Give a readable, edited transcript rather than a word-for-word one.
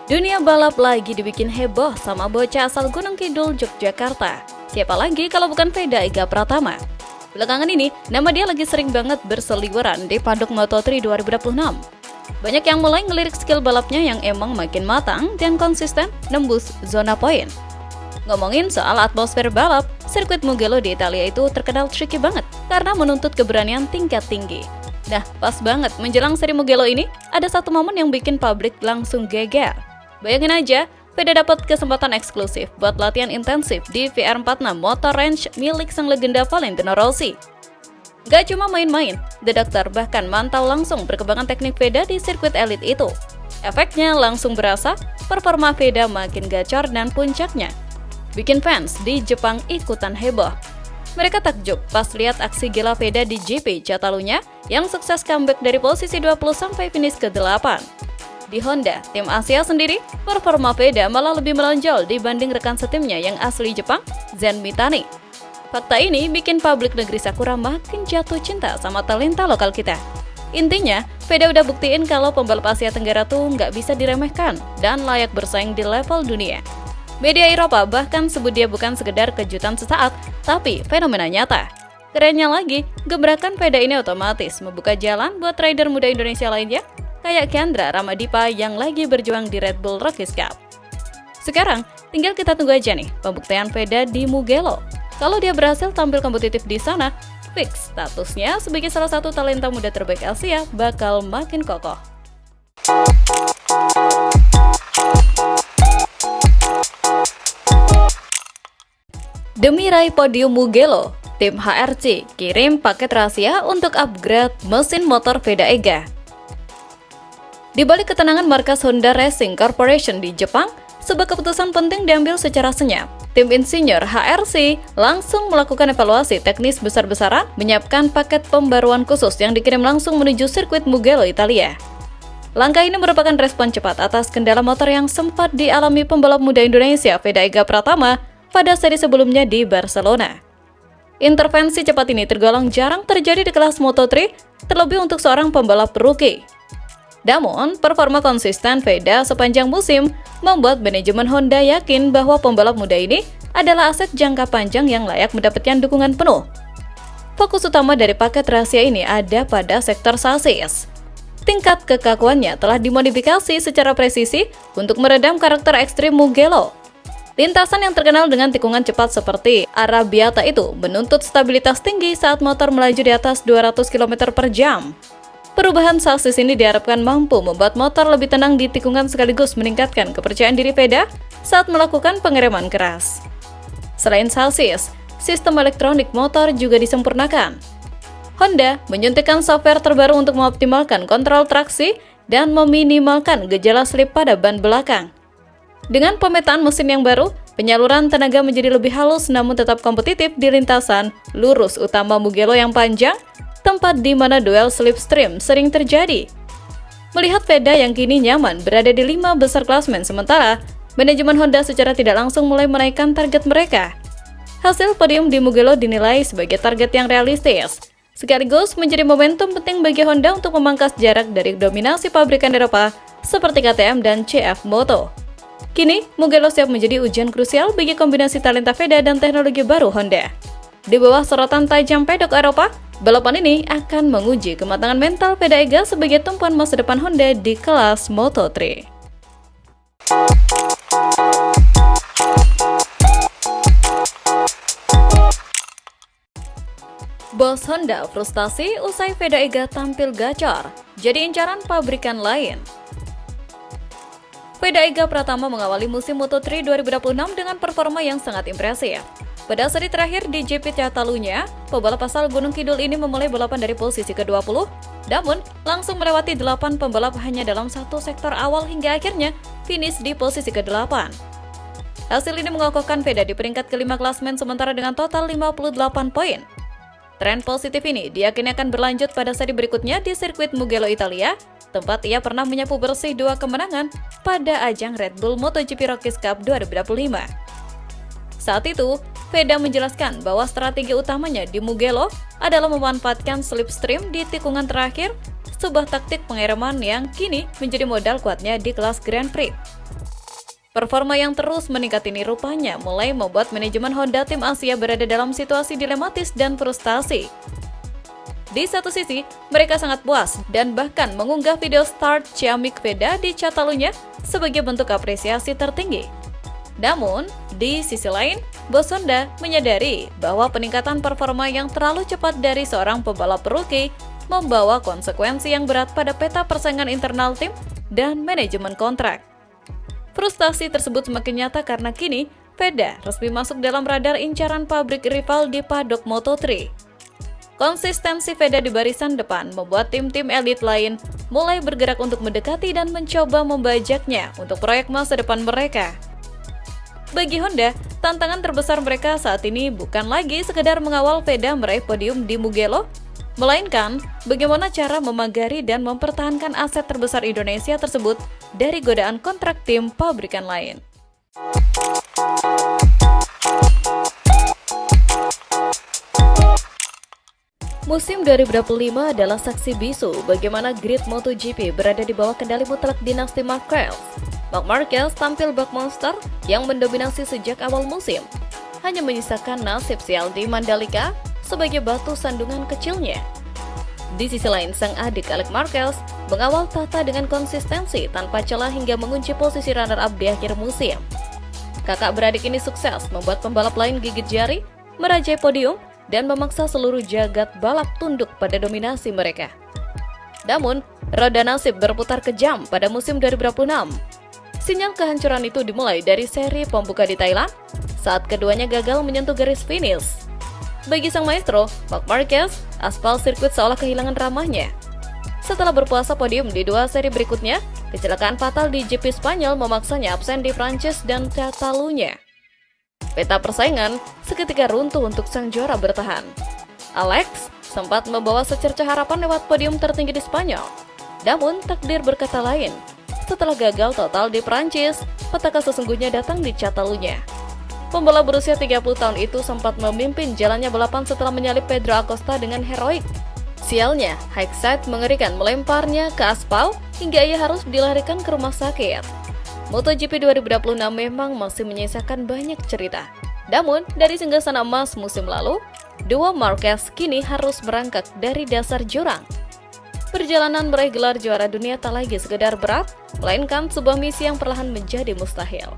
Dunia balap lagi dibikin heboh sama bocah asal Gunung Kidul, Yogyakarta. Siapa lagi kalau bukan Veda Ega Pratama. Belakangan ini, nama dia lagi sering banget berseliweran di paddock Moto3 2026. Banyak yang mulai ngelirik skill balapnya yang emang makin matang dan konsisten nembus zona poin. Ngomongin soal atmosfer balap, sirkuit Mugello di Italia itu terkenal tricky banget karena menuntut keberanian tingkat tinggi. Nah, pas banget menjelang seri Mugello ini, ada satu momen yang bikin publik langsung geger. Bayangin aja, Veda dapat kesempatan eksklusif buat latihan intensif di VR46 Motor Range milik sang legenda Valentino Rossi. Gak cuma main-main, The Doctor bahkan mantau langsung perkembangan teknik Veda di sirkuit elit itu. Efeknya langsung berasa, performa Veda makin gacor dan puncaknya bikin fans di Jepang ikutan heboh. Mereka takjub pas lihat aksi gila Veda di GP Catalunya yang sukses comeback dari posisi 20 sampai finish ke-8. Di Honda, tim Asia sendiri, performa Veda malah lebih melonjol dibanding rekan setimnya yang asli Jepang, Zen Mitani. Fakta ini bikin publik negeri Sakura makin jatuh cinta sama talenta lokal kita. Intinya, Veda udah buktiin kalau pembalap Asia Tenggara tuh nggak bisa diremehkan dan layak bersaing di level dunia. Media Eropa bahkan sebut dia bukan sekedar kejutan sesaat, tapi fenomena nyata. Kerennya lagi, gebrakan Veda ini otomatis membuka jalan buat rider muda Indonesia lainnya, kayak Kendra Ramadipa yang lagi berjuang di Red Bull Rookies Cup. Sekarang, tinggal kita tunggu aja nih pembuktian Veda di Mugello. Kalau dia berhasil tampil kompetitif di sana, fix statusnya sebagai salah satu talenta muda terbaik Asia bakal makin kokoh. Demi raih podium Mugello, tim HRC kirim paket rahasia untuk upgrade mesin motor Veda Ega. Di balik ketenangan markas Honda Racing Corporation di Jepang, sebuah keputusan penting diambil secara senyap. Tim insinyur HRC langsung melakukan evaluasi teknis besar-besaran, menyiapkan paket pembaruan khusus yang dikirim langsung menuju sirkuit Mugello, Italia. Langkah ini merupakan respon cepat atas kendala motor yang sempat dialami pembalap muda Indonesia Veda Ega Pratama pada seri sebelumnya di Barcelona. Intervensi cepat ini tergolong jarang terjadi di kelas Moto3, terlebih untuk seorang pembalap rookie. Namun, performa konsisten Veda sepanjang musim membuat manajemen Honda yakin bahwa pembalap muda ini adalah aset jangka panjang yang layak mendapatkan dukungan penuh. Fokus utama dari paket rahasia ini ada pada sektor sasis. Tingkat kekakuannya telah dimodifikasi secara presisi untuk meredam karakter ekstrim Mugello. Lintasan yang terkenal dengan tikungan cepat seperti Arrabbiata itu menuntut stabilitas tinggi saat motor melaju di atas 200 km per jam. Perubahan sasis ini diharapkan mampu membuat motor lebih tenang di tikungan sekaligus meningkatkan kepercayaan diri Veda saat melakukan pengereman keras. Selain sasis, sistem elektronik motor juga disempurnakan. Honda menyuntikkan software terbaru untuk mengoptimalkan kontrol traksi dan meminimalkan gejala slip pada ban belakang. Dengan pemetaan mesin yang baru, penyaluran tenaga menjadi lebih halus namun tetap kompetitif di lintasan lurus utama Mugello yang panjang, tempat di mana duel slipstream sering terjadi. Melihat Veda yang kini nyaman berada di 5 besar klasmen sementara, manajemen Honda secara tidak langsung mulai menaikkan target mereka. Hasil podium di Mugello dinilai sebagai target yang realistis, sekaligus menjadi momentum penting bagi Honda untuk memangkas jarak dari dominasi pabrikan Eropa seperti KTM dan CF Moto. Kini, Mugello siap menjadi ujian krusial bagi kombinasi talenta Veda dan teknologi baru Honda. Di bawah sorotan tajam pedok Eropa, balapan ini akan menguji kematangan mental Veda Ega sebagai tumpuan masa depan Honda di kelas Moto3. Bos Honda frustasi usai Veda Ega tampil gacor, jadi incaran pabrikan lain. Veda Ega Pratama mengawali musim Moto3 2026 dengan performa yang sangat impresif. Pada seri terakhir di GP Catalunya, pembalap asal Gunung Kidul ini memulai balapan dari posisi ke-20, namun langsung melewati 8 pembalap hanya dalam satu sektor awal hingga akhirnya finish di posisi ke-8. Hasil ini mengokohkan Veda di peringkat kelima klasmen sementara dengan total 58 poin. Tren positif ini diyakini akan berlanjut pada seri berikutnya di sirkuit Mugello, Italia, tempat ia pernah menyapu bersih 2 kemenangan pada ajang Red Bull MotoGP Rookies Cup 2025. Saat itu, Veda menjelaskan bahwa strategi utamanya di Mugello adalah memanfaatkan slipstream di tikungan terakhir, sebuah taktik pengereman yang kini menjadi modal kuatnya di kelas Grand Prix. Performa yang terus meningkat ini rupanya mulai membuat manajemen Honda tim Asia berada dalam situasi dilematis dan frustasi. Di satu sisi, mereka sangat puas dan bahkan mengunggah video start Xiaomi Veda di Catalunya sebagai bentuk apresiasi tertinggi. Namun, di sisi lain, bos Honda menyadari bahwa peningkatan performa yang terlalu cepat dari seorang pembalap rookie membawa konsekuensi yang berat pada peta persaingan internal tim dan manajemen kontrak. Frustasi tersebut semakin nyata karena kini Veda resmi masuk dalam radar incaran pabrik rival di paddock Moto3. Konsistensi Veda di barisan depan membuat tim-tim elit lain mulai bergerak untuk mendekati dan mencoba membajaknya untuk proyek masa depan mereka. Bagi Honda, tantangan terbesar mereka saat ini bukan lagi sekedar mengawal Veda meraih podium di Mugello, melainkan bagaimana cara memagari dan mempertahankan aset terbesar Indonesia tersebut dari godaan kontrak tim pabrikan lain. Musim 2025 adalah saksi bisu bagaimana grid MotoGP berada di bawah kendali mutlak dinasti Marquez. Marc Marquez tampil bak monster yang mendominasi sejak awal musim, hanya menyisakan nasib sial di Mandalika sebagai batu sandungan kecilnya. Di sisi lain, sang adik Alex Marquez mengawal tata dengan konsistensi tanpa celah hingga mengunci posisi runner-up di akhir musim. Kakak beradik ini sukses membuat pembalap lain gigit jari, merajai podium, dan memaksa seluruh jagat balap tunduk pada dominasi mereka. Namun, roda nasib berputar kejam pada musim 2026. Sinyal kehancuran itu dimulai dari seri pembuka di Thailand saat keduanya gagal menyentuh garis finish. Bagi sang maestro, Marc Marquez, aspal sirkuit seolah kehilangan ramahnya. Setelah berpuasa podium di dua seri berikutnya, kecelakaan fatal di GP Spanyol memaksanya absen di Prancis dan Catalunya. Peta persaingan seketika runtuh untuk sang juara bertahan. Alex sempat membawa secercah harapan lewat podium tertinggi di Spanyol. Namun, takdir berkata lain. Setelah gagal total di Prancis, petaka sesungguhnya datang di Catalunya. Pembalap berusia 30 tahun itu sempat memimpin jalannya balapan setelah menyalip Pedro Acosta dengan heroik. Sialnya, Hickside mengerikan melemparnya ke aspal hingga ia harus dilarikan ke rumah sakit. MotoGP 2026 memang masih menyisakan banyak cerita. Namun, dari singgasana emas musim lalu, duo Marquez kini harus merangkak dari dasar jurang. Perjalanan meraih gelar juara dunia tak lagi sekedar berat, melainkan sebuah misi yang perlahan menjadi mustahil.